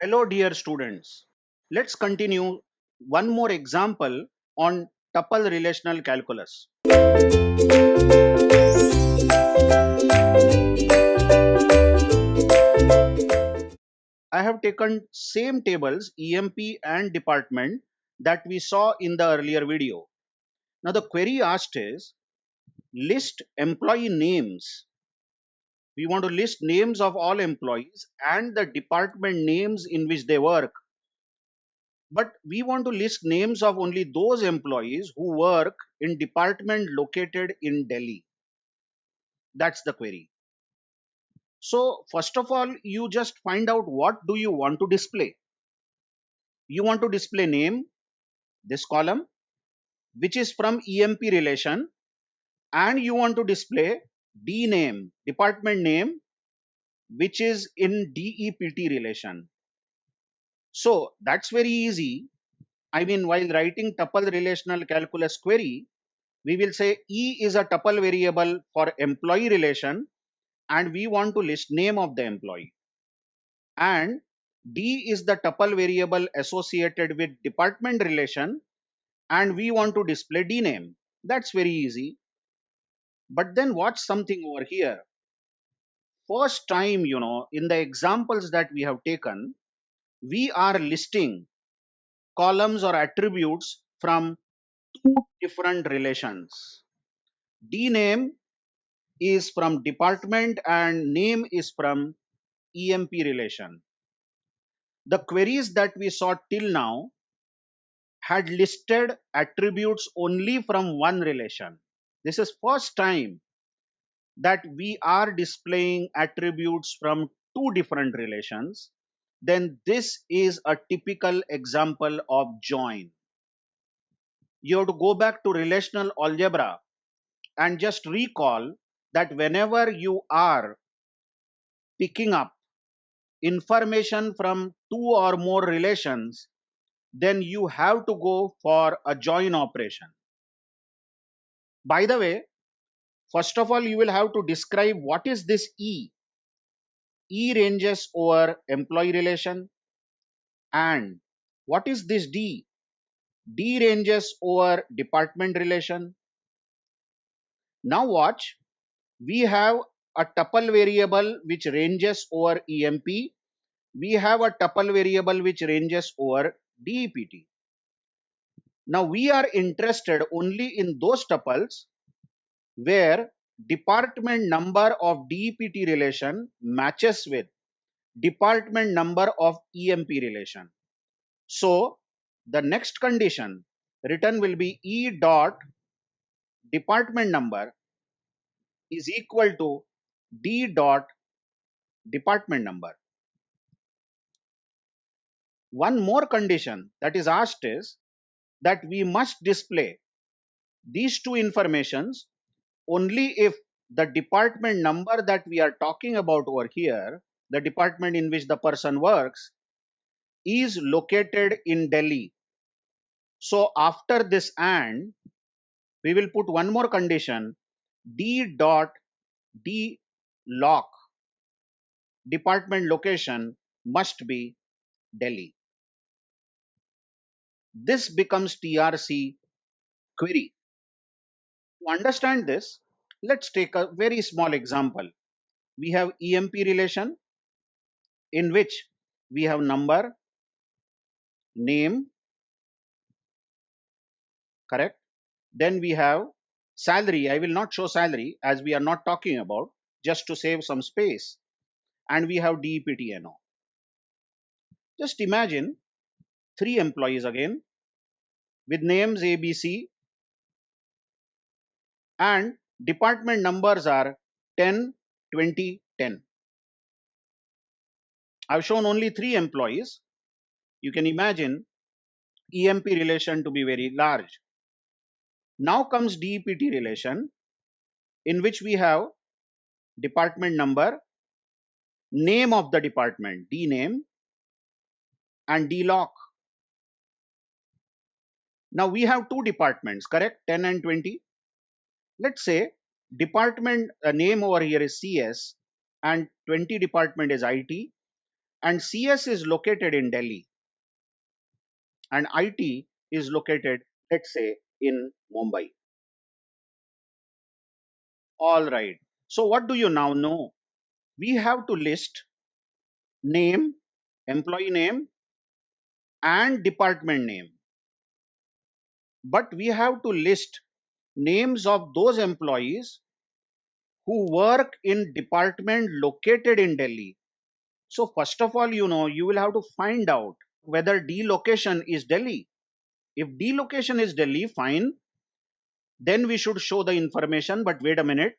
Hello, dear students. Let's continue one more example on tuple relational calculus. I have taken same tables EMP and department that we saw in the earlier video. Now the query asked is list employee names. We want to list names of all employees and the department names in which they work. But we want to list names of only those employees who work in department located in Delhi. That's the query. So first of all, you just find out what do you want to display. You want to display name, this column, which is from EMP relation, and you want to display D name, department name, which is in DEPT relation. So that's very easy. I mean, while writing tuple relational calculus query, we will say E is a tuple variable for employee relation and we want to list name of the employee. And D is the tuple variable associated with department relation and we want to display D name. That's very easy. But then watch something over here. First time, in the examples that we have taken, we are listing columns or attributes from two different relations. D name is from department and name is from EMP relation. The queries that we saw till now had listed attributes only from one relation. This is first time that we are displaying attributes from two different relations. Then this is a typical example of join. You have to go back to relational algebra and just recall that whenever you are picking up information from two or more relations, then you have to go for a join operation. By the way, first of all, you will have to describe what is this E. E ranges over employee relation. And what is this D? D ranges over department relation. Now watch, we have a tuple variable which ranges over EMP. We have a tuple variable which ranges over DEPT. Now we are interested only in those tuples where department number of DEPT relation matches with department number of EMP relation. So the next condition written will be E dot department number is equal to D dot department number. One more condition that is asked is that we must display these two informations only if the department number that we are talking about over here, the department in which the person works, is located in Delhi. So after this and, we will put one more condition, D dot D lock, department location must be Delhi. This becomes TRC query. To understand this, let's take a very small example. We have EMP relation in which we have number, name, correct? Then we have salary. I will not show salary as we are not talking about, just to save some space. And we have DEPTNO. Just imagine three employees again with names ABC and department numbers are 10, 20, 10. I've shown only three employees. You can imagine EMP relation to be very large. Now comes DEPT relation in which we have department number, name of the department, D name, and D lock. Now we have two departments, correct? 10 and 20. Let's say department name over here is CS and 20 department is IT and CS is located in Delhi and IT is located, let's say, in Mumbai. All right. So what do you now know? We have to list name, employee name, and department name. But we have to list names of those employees who work in department located in Delhi. So first of all, you will have to find out whether D location is Delhi. If D location is Delhi, fine, then we should show the information. But wait a minute,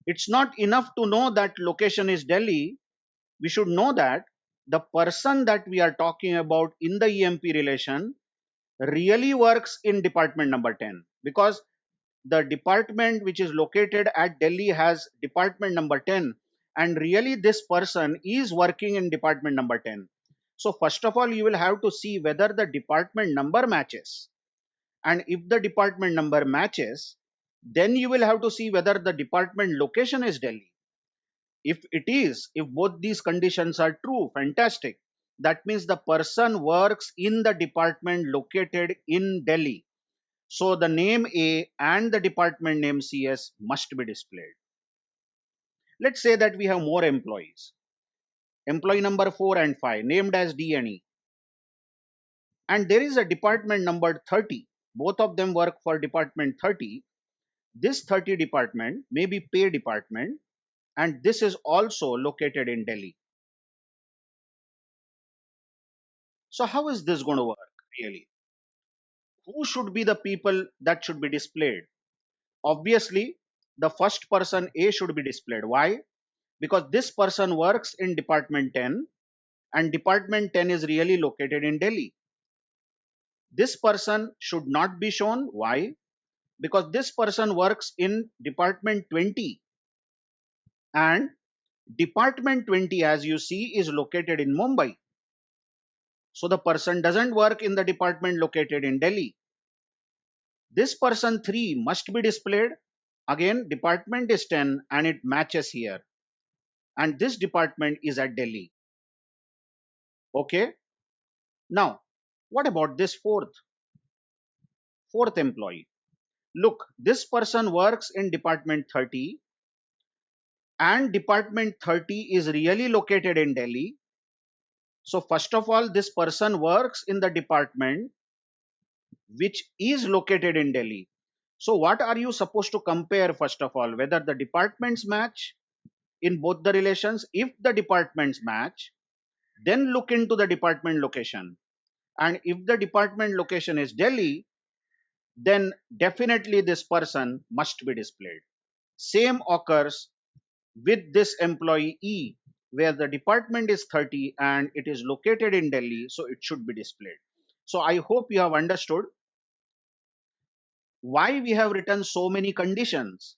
it's not enough to know that location is Delhi. We should know that the person that we are talking about in the EMP relation really works in department number 10, because the department which is located at Delhi has department number 10, and really this person is working in department number 10. So first of all, you will have to see whether the department number matches, and if the department number matches, then you will have to see whether the department location is Delhi. If both these conditions are true, fantastic. That means the person works in the department located in Delhi. So the name A and the department name CS must be displayed. Let's say that we have more employees. Employee number 4 and 5 named as D and E. And there is a department number 30. Both of them work for department 30. This 30 department may be pay department, and this is also located in Delhi. So how is this going to work really? Who should be the people that should be displayed? Obviously, the first person A should be displayed. Why? Because this person works in department 10 and department 10 is really located in Delhi. This person should not be shown. Why? Because this person works in department 20 and department 20, as you see, is located in Mumbai. So the person doesn't work in the department located in Delhi. This person 3 must be displayed. Again, department is 10 and it matches here. And this department is at Delhi. Okay. Now, what about this fourth employee? Look, this person works in department 30 and department 30 is really located in Delhi. So first of all, this person works in the department which is located in Delhi. So what are you supposed to compare first of all? Whether the departments match in both the relations. If the departments match, then look into the department location. And if the department location is Delhi, then definitely this person must be displayed. Same occurs with this employee E, where the department is 30 and it is located in Delhi, so it should be displayed. So I hope you have understood why we have written so many conditions.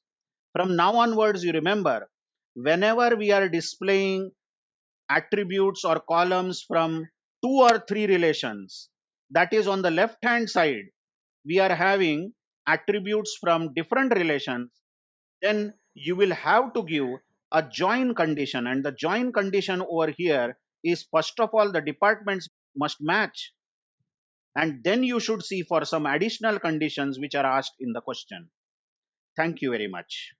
From now onwards, you remember, whenever we are displaying attributes or columns from 2 or 3 relations, that is on the left hand side, we are having attributes from different relations, then you will have to give a join condition, and the join condition over here is first of all the departments must match, and then you should see for some additional conditions which are asked in the question. Thank you very much.